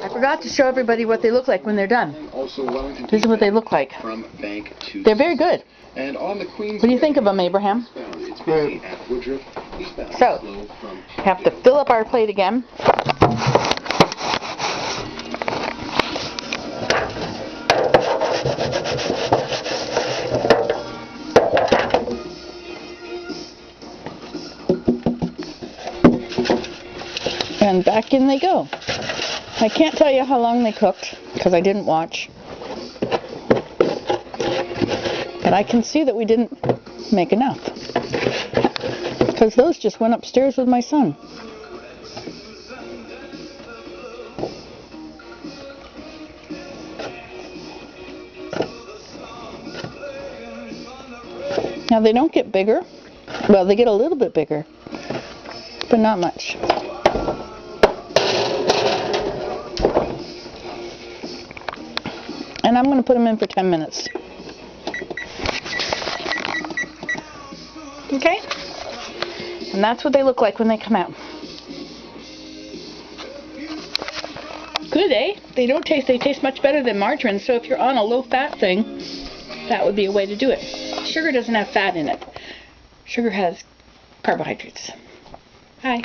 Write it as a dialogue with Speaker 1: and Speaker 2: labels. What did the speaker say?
Speaker 1: I forgot to show everybody what they look like when they're done. This is what they look like. They're very good. What do you think of them, Abraham?
Speaker 2: Good.
Speaker 1: So, have to fill up our plate again. And back in they go. I can't tell you how long they cooked because I didn't watch. But I can see that we didn't make enough. Because those just went upstairs with my son. Now they don't get bigger. Well, they get a little bit bigger, but not much. And I'm going to put them in for 10 minutes. Okay? And that's what they look like when they come out. Good, eh? They taste much better than margarine, so if you're on a low-fat thing, that would be a way to do it. Sugar doesn't have fat in it. Sugar has carbohydrates. Hi.